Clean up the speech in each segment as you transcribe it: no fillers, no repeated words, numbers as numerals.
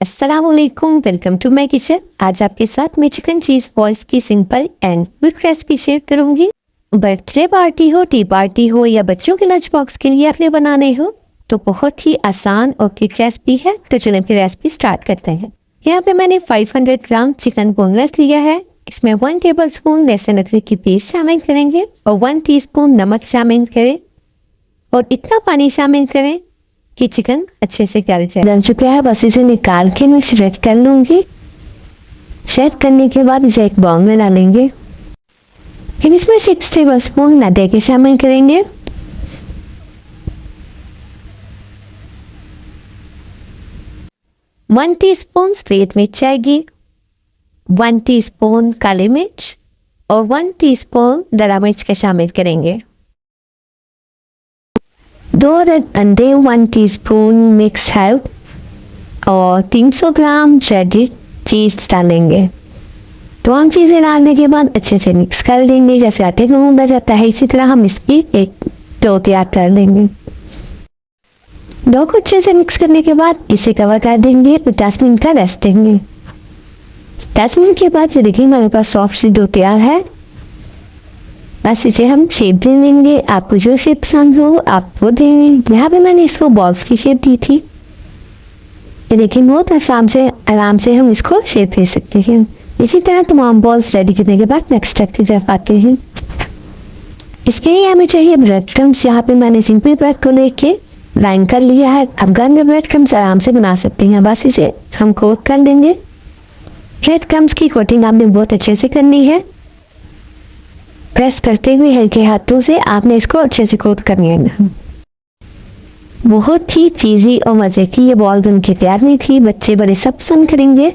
अस्सलामुअलैकुम, welcome to my kitchen. आज आपके साथ मैं चिकन चीज़ बॉल्स की simple and quick recipe share करूंगी। बर्थडे पार्टी हो, टी पार्टी हो या बच्चों के लंच बॉक्स के लिए आपने बनाने हो तो बहुत ही आसान और क्विक रेसिपी है। तो चलें फिर रेसिपी स्टार्ट करते हैं। यहाँ पे मैंने 500 ग्राम चिकन बोनलेस लिया है। इसमें 1 टेबल स्पून लहसुन अदरक की पेस्ट शामिल करेंगे और 1 टीस्पून नमक शामिल करें और इतना पानी शामिल करें कि चिकन अच्छे से गल जाए। गल चुका है, बस इसे निकाल के मैं श्रेड कर लूँगी। श्रेड करने के बाद इसे एक बाउल में डालेंगे। फिर इसमें 6 टेबल स्पून मैदे के शामिल करेंगे। वन टीस्पून सफ़ेद मिर्च आएगी, 1 टीस्पून काली मिर्च और 1 टीस्पून दरा मिर्च के शामिल करेंगे। 2 अंडे, 1 टीस्पून मिक्स हर्ब और 300 ग्राम श्रेडेड चीज़ डालेंगे। तमाम चीज़ें डालने के बाद अच्छे से मिक्स कर लेंगे। जैसे आटे को गूंदा जाता है इसी तरह हम इसकी एक डो तैयार कर लेंगे। डो को अच्छे से मिक्स करने के बाद इसे कवर कर देंगे, 50 मिनट का रेस्ट देंगे। 10 मिनट के बाद ये देखिए हमारे पास सॉफ्ट सी डो तैयार है। बस इसे हम शेप दे देंगे। आपको जो शेप पसंद हो आप वो देंगे। यहाँ पे मैंने इसको बॉल्स की शेप दी थी। ये देखिए बहुत आराम से हम इसको शेप दे सकते हैं। इसी तरह तमाम बॉल्स रेडी करने के बाद नेक्स्ट स्टेप की तरफ आते हैं। इसके लिए हमें चाहिए ब्रेड क्रम्स। यहाँ पे मैंने सिंपल ब्रेड को लेके लाइन कर लिया है। आप घर में ब्रेड क्रम्स आराम से बना सकते हैं। बस इसे हम कोट कर लेंगे। ब्रेड क्रम्स की कोटिंग आपने बहुत अच्छे से करनी है। प्रेस करते हुए हल्के हाथों से आपने इसको अच्छे से कोट करनी है। बहुत ही चीज़ी और मज़े की ये बॉल बन के तैयार हुई थी। बच्चे बड़े सब पसंद करेंगे।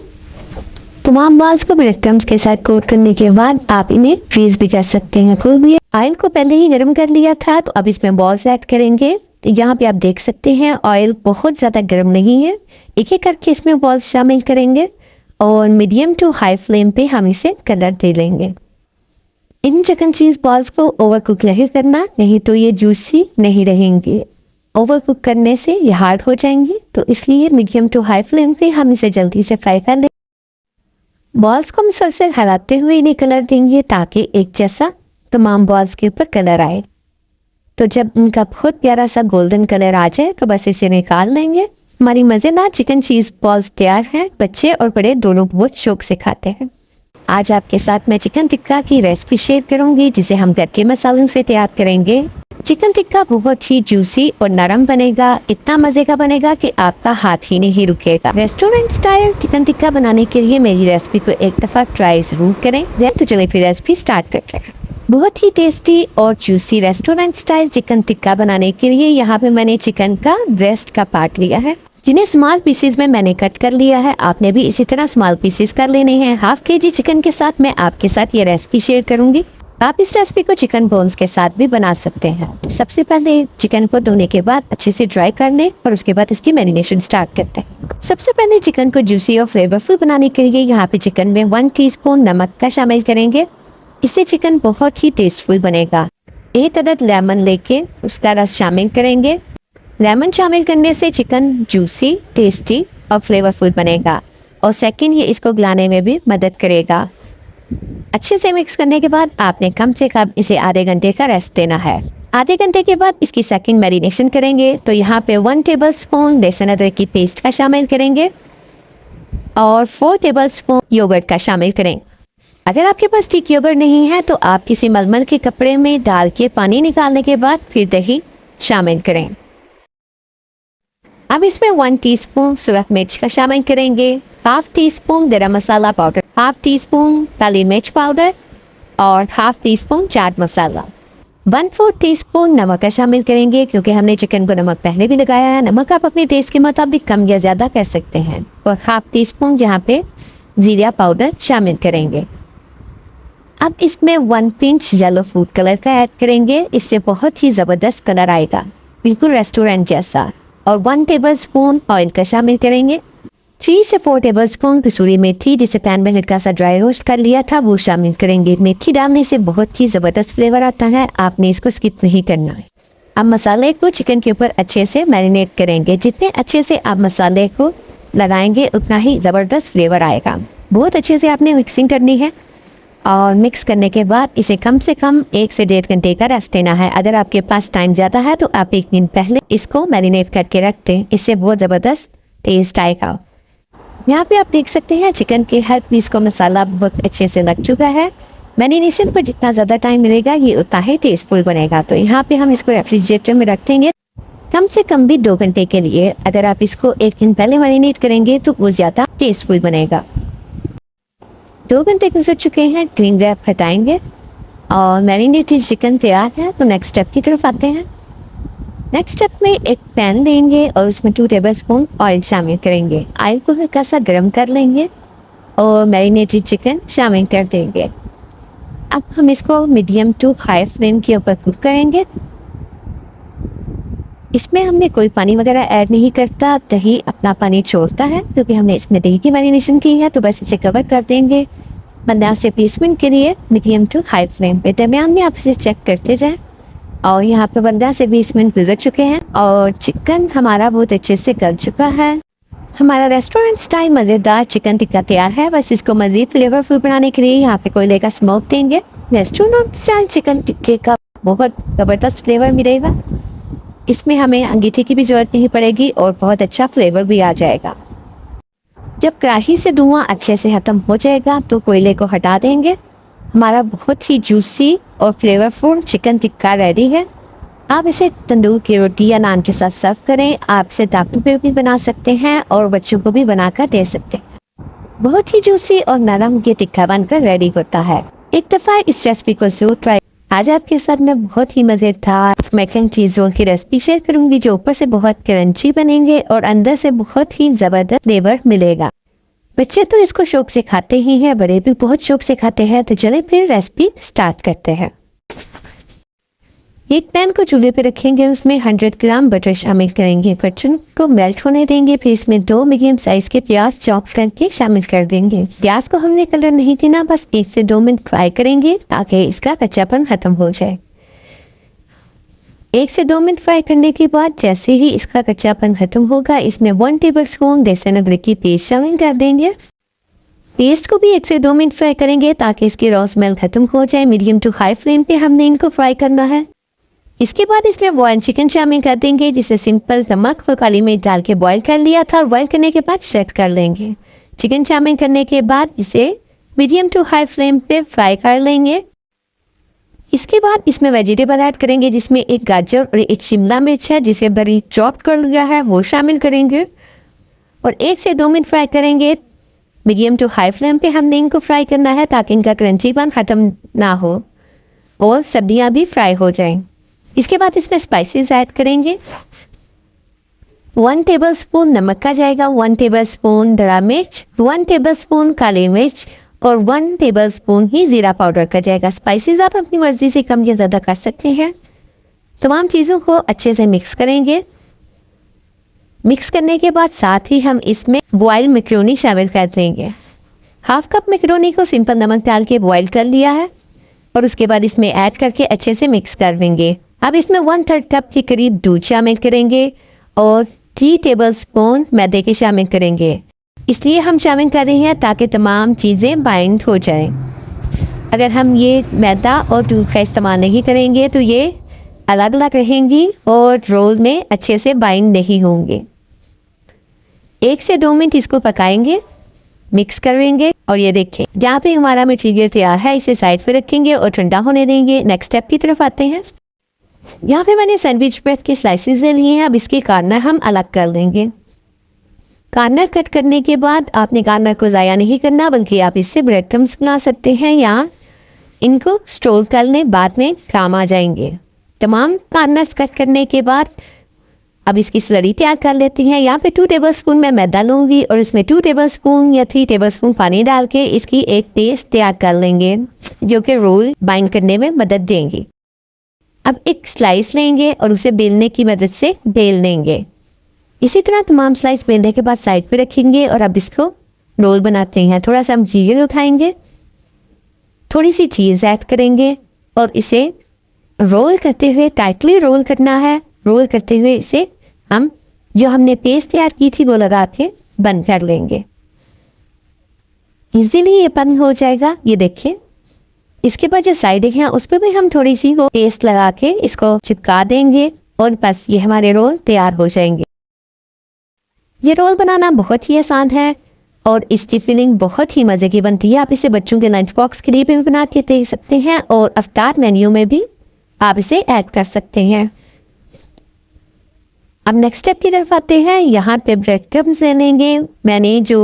तमाम बॉल्स को ब्रेड क्रम्स के साथ कोट करने के बाद आप इन्हें फ्रीज भी कर सकते हैं। खूब भी ऑयल को पहले ही गर्म कर लिया था तो अब इसमें बॉल्स ऐड करेंगे। तो यहाँ पे आप देख सकते हैं ऑयल बहुत ज़्यादा गर्म नहीं है। एक एक करके इसमें बॉल्स शामिल करेंगे और मीडियम टू हाई फ्लेम पे हम इसे कलर दे लेंगे। इन चिकन चीज़ बॉल्स को ओवर कुक नहीं करना, नहीं तो ये जूसी नहीं रहेंगे। ओवर कुक करने से ये हार्ड हो जाएंगी, तो इसलिए मीडियम टू हाई फ्लेम पे हम इसे जल्दी से फ्राई कर लें। बॉल्स को मुसलसल हिलाते हुए इन्हें कलर देंगे ताकि एक जैसा तमाम बॉल्स के ऊपर कलर आए। तो जब इनका बहुत प्यारा सा गोल्डन कलर आ जाए तो बस इसे निकाल लेंगे। हमारी मज़ेदार चिकन चीज़ बॉल्स तैयार हैं। बच्चे और बड़े दोनों बहुत शौक से खाते हैं। आज आपके साथ मैं चिकन टिक्का की रेसिपी शेयर करूंगी जिसे हम घर के मसालों से तैयार करेंगे। चिकन टिक्का बहुत ही जूसी और नरम बनेगा। इतना मज़े का बनेगा कि आपका हाथ ही नहीं रुकेगा। रेस्टोरेंट स्टाइल चिकन टिक्का बनाने के लिए मेरी रेसिपी को एक दफ़ा ट्राई ज़रूर करें। तो चलिए फिर रेसिपी स्टार्ट करते हैं। बहुत ही टेस्टी और juicy restaurant style chicken tikka बनाने के लिए यहाँ पे मैंने चिकन का ब्रेस्ट का पार्ट लिया है, जिन्हें स्मॉल पीसेस में मैंने कट कर लिया है। आपने भी इसी तरह स्मॉल पीसेस कर लेने हैं। हाफ केजी चिकन के साथ मैं आपके साथ ये रेसिपी शेयर करूंगी। आप इस रेसिपी को चिकन बोन्स के साथ भी बना सकते हैं। सबसे पहले चिकन को धोने के बाद अच्छे से ड्राई कर लें और उसके बाद इसकी मैरिनेशन स्टार्ट करते हैं। सबसे पहले चिकन को जूसी और फ्लेवरफुल बनाने के लिए यहाँ पे चिकन में 1 टीस्पून नमक का शामिल करेंगे। इससे चिकन बहुत ही टेस्टफुल बनेगा। 1 अदद लेमन लेके उसका रस शामिल करेंगे। लेमन शामिल करने से चिकन जूसी, टेस्टी और फ्लेवरफुल बनेगा और सेकंड ये इसको गलाने में भी मदद करेगा। अच्छे से मिक्स करने के बाद आपने कम से कम इसे आधे घंटे का रेस्ट देना है। आधे घंटे के बाद इसकी सेकंड मैरिनेशन करेंगे। तो यहाँ पे 1 टेबल स्पून लहसुन अदरक की पेस्ट का शामिल करेंगे और 4 टेबल स्पून योगर्ट का शामिल करें। अगर आपके पास थिक योगर्ट नहीं है तो आप किसी मलमल के कपड़े में डाल के पानी निकालने के बाद फिर दही शामिल करें। अब इसमें 1 टीस्पून सूरख मिर्च का शामिल करेंगे, हाफ टीस्पून गरम मसाला पाउडर, हाफ टीस्पून काली मिर्च पाउडर और half teaspoon chaat masala. 1/4 teaspoon नमक का शामिल करेंगे क्योंकि हमने चिकन को नमक पहले भी लगाया है। नमक आप अपने टेस्ट के मुताबिक कम या ज़्यादा कर सकते हैं। और हाफ टीस्पून यहाँ पे जीरा पाउडर शामिल करेंगे। अब इसमें 1 पिंच येलो फूड कलर का ऐड करेंगे। इससे बहुत ही ज़बरदस्त कलर आएगा, बिल्कुल रेस्टोरेंट जैसा। और 1 टेबल स्पून ऑयल का शामिल करेंगे। 3 से 4 टेबल स्पून कसूरी मेथी, जिसे पैन में हल्का सा ड्राई रोस्ट कर लिया था, वो शामिल करेंगे। मेथी डालने से बहुत ही ज़बरदस्त फ्लेवर आता है, आपने इसको स्किप नहीं करना है। अब मसाले को चिकन के ऊपर अच्छे से मैरिनेट करेंगे। जितने अच्छे से आप मसाले को लगाएंगे उतना ही ज़बरदस्त फ्लेवर आएगा। बहुत अच्छे से आपने मिक्सिंग करनी है और मिक्स करने के बाद इसे कम से कम 1 से 1.5 घंटे का रेस्ट देना है। अगर आपके पास टाइम ज़्यादा है तो आप 1 दिन पहले इसको मैरिनेट करके रख दें, इससे बहुत ज़बरदस्त टेस्ट आएगा। यहाँ पे आप देख सकते हैं चिकन के हर पीस को मसाला बहुत अच्छे से लग चुका है। मैरिनेशन पर जितना ज़्यादा टाइम मिलेगा ये उतना ही टेस्टफुल बनेगा। तो यहाँ पे हम इसको रेफ्रिजरेटर में रख देंगे कम से कम भी 2 घंटे के लिए। अगर आप इसको 1 दिन पहले मैरिनेट करेंगे तो वो ज़्यादा टेस्टफुल बनेगा। 2 घंटे गुजर चुके हैं, क्लीन रैप हटाएंगे और मैरिनेटेड चिकन तैयार है। तो नेक्स्ट स्टेप की तरफ आते हैं। नेक्स्ट स्टेप में एक पैन लेंगे और उसमें 2 टेबलस्पून ऑयल शामिल करेंगे। ऑयल को हल्का सा गर्म कर लेंगे और मैरिनेटेड चिकन शामिल कर देंगे। अब हम इसको मीडियम टू हाई फ्लेम के ऊपर कुक करेंगे। इसमें हमने कोई पानी वगैरह ऐड नहीं करता, दही अपना पानी छोड़ता है क्योंकि हमने इसमें दही की मैरिनेशन की है। तो बस इसे कवर कर देंगे 15 से 20 मिनट के लिए मीडियम टू हाई फ्लेम पे। दरमियान में आप इसे चेक करते जाएं। और यहाँ पे 15 से 20 मिनट गुजर चुके हैं और चिकन हमारा बहुत अच्छे से गल चुका है। हमारा रेस्टोरेंट स्टाइल मज़ेदार चिकन टिक्का तैयार है। बस इसको मज़ीद फ्लेवरफुल बनाने के लिए यहाँ पे कोयले का स्मोक देंगे। रेस्टोरेंट स्टाइल चिकन टिक्के का बहुत ज़बरदस्त फ्लेवर मिलेगा। इसमें हमें अंगीठी की भी ज़रूरत नहीं पड़ेगी और बहुत अच्छा फ्लेवर भी आ जाएगा। जब कढ़ाई से धुआं अच्छे से ख़त्म हो जाएगा तो कोयले को हटा देंगे। हमारा बहुत ही जूसी और फ्लेवरफुल चिकन टिक्का रेडी है। आप इसे तंदूर की रोटी या नान के साथ सर्व करें। आप इसे दावतों पे भी बना सकते हैं और बच्चों को भी बनाकर दे सकते हैं। बहुत ही जूसी और नरम ये टिक्का बनकर रेडी होता है। एक दफ़ा इस रेसिपी को जरूर ट्राई। आज आपके साथ मैं बहुत ही मज़ेदार मैक एंड चीज़ रोल की रेसिपी शेयर करूंगी जो ऊपर से बहुत क्रंची बनेंगे और अंदर से बहुत ही ज़बरदस्त फ्लेवर मिलेगा। बच्चे तो इसको शौक से खाते ही हैं, बड़े भी बहुत शौक से खाते हैं। तो चले फिर रेसिपी स्टार्ट करते हैं। एक पैन को चूल्हे पे रखेंगे, उसमें 100 ग्राम बटर शामिल करेंगे। बटर को मेल्ट होने देंगे। फिर इसमें 2 मीडियम साइज के प्याज चॉप करके शामिल कर देंगे। प्याज को हमने कलर नहीं देना, बस 1 से 2 मिनट फ्राई करेंगे ताकि इसका कच्चापन खत्म हो जाए। 1 से 2 मिनट फ्राई करने के बाद जैसे ही इसका कच्चापन खत्म होगा इसमें 1 टेबलस्पून लहसुन अदरक की पेस्ट शामिल कर देंगे। पेस्ट को भी 1 से 2 मिनट फ्राई करेंगे ताकि इसकी रॉ स्मेल खत्म हो जाए। मीडियम टू हाई फ्लेम पे हमने इनको फ्राई करना है। इसके बाद इसमें बॉयल चिकन शामिल कर देंगे, जिसे सिंपल नमक और काली मिर्च डाल के बॉयल कर लिया था। और बॉयल करने के बाद शेक कर लेंगे। चिकन शामिल करने के बाद इसे मीडियम टू हाई फ्लेम पे फ्राई कर लेंगे। इसके बाद इसमें वेजिटेबल ऐड करेंगे, जिसमें एक गाजर और एक शिमला मिर्च है जिसे बड़ी चॉप कर लिया है, वो शामिल करेंगे और 1 से 2 मिनट फ्राई करेंगे। मीडियम टू हाई फ्लेम पे हमने इनको फ्राई करना है ताकि इनका क्रंचीपन ख़त्म ना हो और सब्जियां भी फ्राई हो जाएं। इसके बाद इसमें स्पाइसेस ऐड करेंगे। 1 टेबलस्पून नमक का जाएगा, 1 टेबलस्पून धरा मिर्च, 1 टेबलस्पून काली मिर्च और 1 टेबलस्पून ही ज़ीरा पाउडर का जाएगा। स्पाइसेस आप अपनी मर्ज़ी से कम या ज़्यादा कर सकते हैं। तमाम चीज़ों को अच्छे से मिक्स करेंगे। मिक्स करने के बाद साथ ही हम इसमें बॉयल मैक्रोनी शामिल कर देंगे। 1/2 कप मैक्रोनी को सिंपल नमक डाल के बॉयल कर लिया है और उसके बाद इसमें ऐड करके अच्छे से मिक्स कर देंगे। अब इसमें 1/3 कप के करीब दूध शामिल करेंगे और 3 टेबलस्पून मैदे के शामिल करेंगे। इसलिए हम शामिल कर रहे हैं ताकि तमाम चीज़ें बाइंड हो जाएं। अगर हम ये मैदा और दूध का इस्तेमाल नहीं करेंगे तो ये अलग अलग रहेंगी और रोल में अच्छे से बाइंड नहीं होंगे। 1 से 2 मिनट इसको पकाएंगे, मिक्स करेंगे और ये देखें यहाँ पे हमारा मटीरियल तैयार है। इसे साइड पे रखेंगे और ठंडा होने देंगे। नेक्स्ट स्टेप की तरफ आते हैं। यहाँ पे मैंने सैंडविच ब्रेड के स्लाइसेस ले लिए हैं। अब इसके कॉर्नर हम अलग कर लेंगे। कॉर्नर कट करने के बाद आपने कॉर्नर को ज़ाया नहीं करना, बल्कि आप इससे ब्रेड क्रम्स बना सकते हैं या इनको स्टोर कर लें, बाद में काम आ जाएंगे। तमाम कॉर्नर्स कट करने के बाद अब इसकी स्लरी तैयार कर लेते हैं। यहाँ पे 2 टेबलस्पून मैं मैदा लूँगी और इसमें 2 टेबलस्पून या 3 टेबलस्पून पानी डाल के इसकी एक पेस्ट तैयार कर लेंगे जो कि रोल बाइंड करने में मदद देंगी। अब एक स्लाइस लेंगे और उसे बेलने की मदद से बेल लेंगे। इसी तरह तमाम स्लाइस बेलने के बाद साइड पे रखेंगे और अब इसको रोल बनाते हैं। थोड़ा सा हम जीरे उठाएंगे, थोड़ी सी चीज़ ऐड करेंगे और इसे रोल करते हुए टाइटली रोल करना है। रोल करते हुए इसे हम जो हमने पेस्ट तैयार की थी वो लगा के बंद कर लेंगे। इजीली ये बंद हो जाएगा, ये देखिए। इसके बाद जो साइड हैं उस पर भी हम थोड़ी सी वो पेस्ट लगा के इसको चिपका देंगे और बस ये हमारे रोल तैयार हो जाएंगे। ये रोल बनाना बहुत ही आसान है और इसकी फिलिंग बहुत ही मज़े की बनती है। आप इसे बच्चों के लंच बॉक्स के लिए भी बना के दे सकते हैं और अफ्तार मेन्यू में भी आप इसे ऐड कर सकते हैं। अब नेक्स्ट स्टेप की तरफ आते हैं। यहाँ पे ब्रेड क्रम्स ले लेंगे। मैंने जो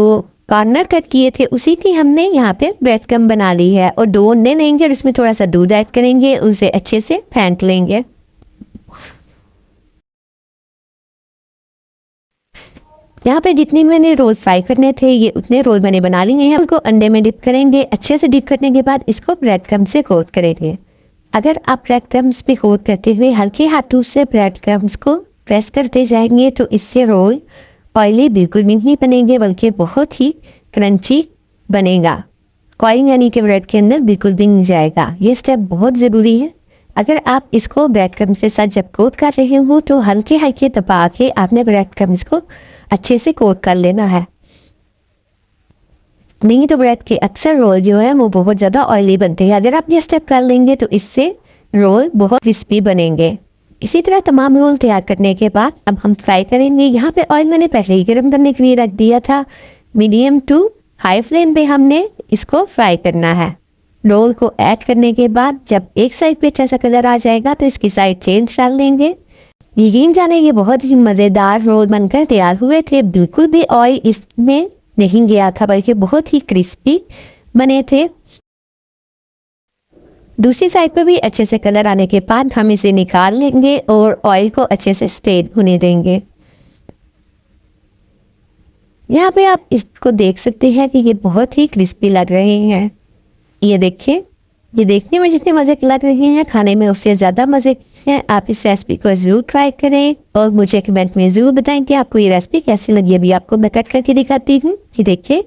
कॉर्नर कट किए थे उसी की हमने यहाँ पे ब्रेड क्रम्ब बना ली है और डो ले लेंगे और इसमें थोड़ा सा दूध ऐड करेंगे, उसे अच्छे से फेंट लेंगे। यहाँ पे जितने मैंने रोल फ्राई करने थे ये उतने रोल मैंने बना लिए हैं। उनको अंडे में डिप करेंगे। अच्छे से डिप करने के बाद इसको ब्रेड क्रम्ब से कोट करेंगे। अगर आप ब्रेड क्रम्ब्स पे कोट करते हुए हल्के हाथों से ब्रेड क्रम्ब्स को प्रेस करते जाएंगे तो इससे रोल ऑयली बिल्कुल भी नहीं बनेंगे बल्कि बहुत ही क्रंची बनेगा। कॉइल यानी कि ब्रेड के अंदर बिल्कुल भी नहीं जाएगा। ये स्टेप बहुत ज़रूरी है। अगर आप इसको ब्रेड क्रम्ब के साथ जब कोट कर रहे हो तो हल्के हल्के दबा के आपने ब्रेड क्रम्ब्स को अच्छे से कोट कर लेना है, नहीं तो ब्रेड के अक्सर रोल जो है वो बहुत ज़्यादा ऑयली बनते हैं। अगर आप ये स्टेप कर लेंगे तो इससे रोल बहुत क्रिस्पी बनेंगे। इसी तरह तमाम रोल तैयार करने के बाद अब हम फ्राई करेंगे। यहाँ पे ऑयल मैंने पहले ही गर्म करने के लिए रख दिया था। मीडियम टू हाई फ्लेम पे हमने इसको फ्राई करना है। रोल को ऐड करने के बाद जब एक साइड पे अच्छा सा कलर आ जाएगा तो इसकी साइड चेंज कर लेंगे। यकीन जाने ये बहुत ही मज़ेदार रोल बनकर तैयार हुए थे। बिल्कुल भी ऑयल इसमें नहीं गया था बल्कि बहुत ही क्रिस्पी बने थे। दूसरी साइड पर भी अच्छे से कलर आने के बाद हम इसे निकाल लेंगे और ऑयल को अच्छे से स्प्रेड होने देंगे। यहाँ पे आप इसको देख सकते हैं कि ये बहुत ही क्रिस्पी लग रहे हैं। ये देखिए, ये देखने में जितने मज़े लग रहे हैं खाने में उससे ज़्यादा मज़े हैं। आप इस रेसिपी को ज़रूर ट्राई करें और मुझे कमेंट में ज़रूर बताएं कि आपको ये रेसिपी कैसी लगी। अभी आपको मैं कट करके दिखाती हूँ। ये देखिए,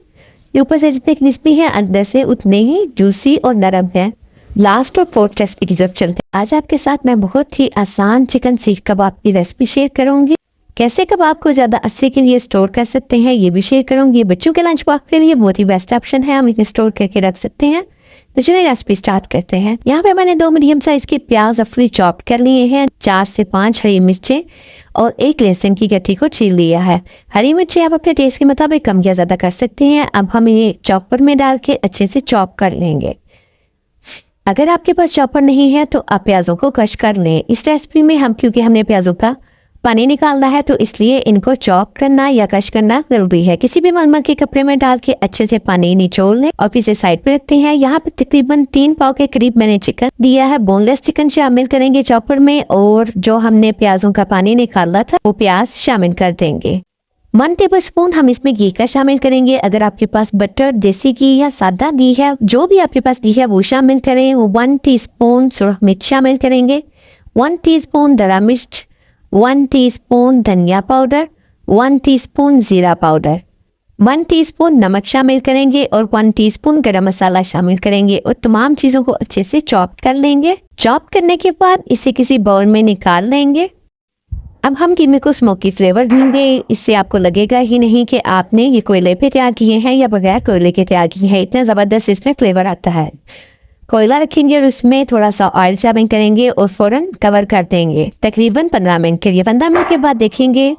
ये ऊपर से जितने क्रिस्पी हैं अंदर से उतने ही जूसी और नरम हैं। लास्ट और फोर्थ रेसिपी की तरफ चलते हैं। आज आपके साथ मैं बहुत ही आसान चिकन सीख कबाब की रेसिपी शेयर करूंगी। कैसे कबाब को ज़्यादा अरसे के लिए स्टोर कर सकते हैं ये भी शेयर करूंगी। बच्चों के लंच बॉक्स के लिए बहुत ही बेस्ट ऑप्शन है, हम इसे स्टोर करके रख सकते हैं। तो चलिए रेसिपी स्टार्ट करते हैं। यहाँ पे मैंने 2 मीडियम साइज के प्याज अफरी चॉप कर लिए हैं, 4 से 5 हरी मिर्चें और 1 लहसुन की गट्ठी को छील लिया है। हरी मिर्चें आप अपने टेस्ट के मुताबिक कम या ज़्यादा कर सकते हैं। अब हम ये चॉपर में डाल के अच्छे से चॉप कर लेंगे। अगर आपके पास चॉपर नहीं है तो आप प्याज़ों को कश कर लें। इस रेसिपी में हम क्योंकि हमने प्याज़ों का पानी निकालना है तो इसलिए इनको चॉप करना या कश करना ज़रूरी है। किसी भी मलमल के कपड़े में डाल के अच्छे से पानी निचोड़ लें और फिर इसे साइड पे रखते हैं। यहाँ पे तकरीबन 3 पाव के करीब मैंने चिकन दिया है। बोनलेस चिकन शामिल करेंगे चॉपर में और जो हमने प्याज़ों का पानी निकाला था वो प्याज शामिल कर देंगे। 1 टेबलस्पून हम इसमें घी का शामिल करेंगे। अगर आपके पास बटर, देसी घी या सादा घी है, जो भी आपके पास घी है वो शामिल करें। 1 टीस्पून सुरख मिर्च शामिल करेंगे, 1 टीस्पून दरा मिर्च, 1 टीस्पून धनिया पाउडर, 1 टीस्पून जीरा पाउडर, 1 टीस्पून नमक शामिल करेंगे और 1 टीस्पून गरम मसाला शामिल करेंगे और तमाम चीज़ों को अच्छे से चॉप कर लेंगे। चॉप करने के बाद इसे किसी बाउल में निकाल लेंगे। अब हम कीमे को स्मोकी फ्लेवर देंगे। इससे आपको लगेगा ही नहीं कि आपने ये कोयले पे तैयार किए हैं या बगैर कोयले के तैयार किए हैं। इतना ज़बरदस्त इसमें फ्लेवर आता है। कोयला रखेंगे और उसमें थोड़ा सा ऑयल शामिल करेंगे और फ़ौरन कवर कर देंगे तकरीबन 15 मिनट के लिए। 15 मिनट के बाद देखेंगे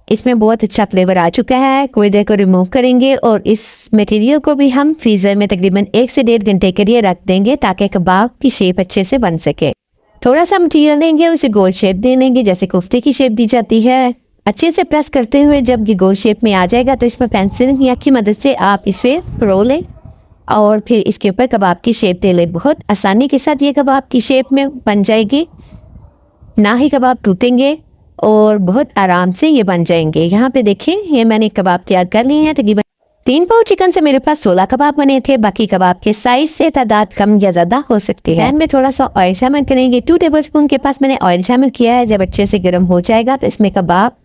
इसमें बहुत अच्छा फ्लेवर आ चुका है। कोयले को रिमूव करेंगे और इस मटेरियल को भी हम फ्रीज़र में तकरीबन 1 से 1.5 घंटे के लिए रख देंगे ताकि कबाब की शेप अच्छे से बन सके। थोड़ा सा मटीरियल लेंगे, उसे गोल शेप दे लेंगे जैसे कोफ्ते की शेप दी जाती है। अच्छे से प्रेस करते हुए जब ये गोल शेप में आ जाएगा तो इसमें पेंसिल या की मदद से आप इसे रो लें और फिर इसके ऊपर कबाब की शेप दे लें। बहुत आसानी के साथ ये कबाब की शेप में बन जाएगी, ना ही कबाब टूटेंगे और बहुत आराम से ये बन जाएंगे। यहाँ पे देखें, ये मैंने कबाब तैयार कर लिए हैं। तकरीबन 3 पाव चिकन से मेरे पास 16 कबाब बने थे। बाकी कबाब के साइज से तादाद कम या ज़्यादा हो सकती है। पैन में थोड़ा सा ऑयल शामिल करेंगे। 2 टेबलस्पून के पास मैंने ऑयल शामिल किया है। जब अच्छे से गर्म हो जाएगा तो इसमें कबाब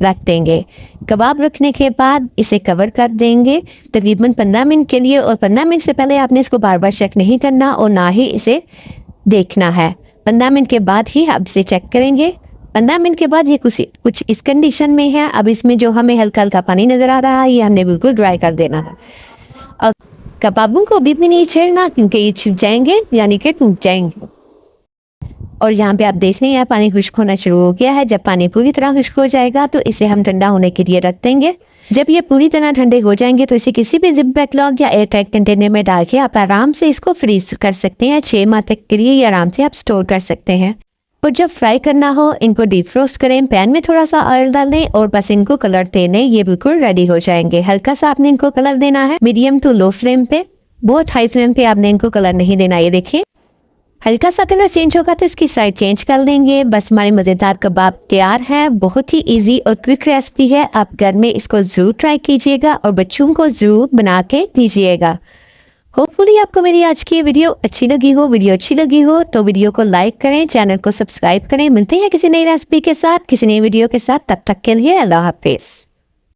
रख देंगे। कबाब रखने के बाद इसे कवर कर देंगे तकरीबन 15 मिनट के लिए और 15 मिनट से पहले आपने इसको बार बार चेक नहीं करना और ना ही इसे देखना है। 15 मिनट के बाद ही आप इसे चेक करेंगे। 15 मिनट के बाद ये कुछ इस कंडीशन में है। अब इसमें जो हमें हल्का हल्का पानी नज़र आ रहा है ये हमने बिल्कुल ड्राई कर देना है। और कबाबों को अभी भी नहीं छेड़ना क्योंकि ये छिप जाएंगे यानी कि टूट जाएंगे। और यहाँ पे आप देख रहे हैं पानी खुश्क होना शुरू हो गया है। जब पानी पूरी तरह खुश्क हो जाएगा तो इसे हम ठंडा होने के लिए रख देंगे। जब ये पूरी तरह ठंडे हो जाएंगे तो इसे किसी भी जिप बैकलॉग या एयर टाइट कंटेनर में डाल के आप आराम से इसको फ्रीज कर सकते हैं। 6 माह तक के लिए ये आराम से आप स्टोर कर सकते हैं। और जब फ्राई करना हो इनको डीप फ्रोस्ट करें, पैन में थोड़ा सा ऑयल डाल दें और बस इनको कलर दे दें। ये बिल्कुल रेडी हो जाएंगे। हल्का सा आपने इनको कलर देना है, मीडियम टू लो फ्लेम पे, बहुत हाई फ्लेम पे आपने इनको कलर नहीं देना। ये देखिए हल्का सा कलर चेंज होगा तो इसकी साइड चेंज कर देंगे। बस हमारे मज़ेदार कबाब तैयार है। बहुत ही इजी और क्विक रेसिपी है। आप घर में इसको ज़रूर ट्राई कीजिएगा और बच्चों को ज़रूर बना के दीजिएगा। होपफुली आपको मेरी आज की वीडियो अच्छी लगी हो। वीडियो अच्छी लगी हो तो वीडियो को लाइक करें, चैनल को सब्सक्राइब करें। मिलते हैं किसी नई रेसिपी के साथ, किसी नई वीडियो के साथ। तब तक के लिए अल्लाह हाफिज़।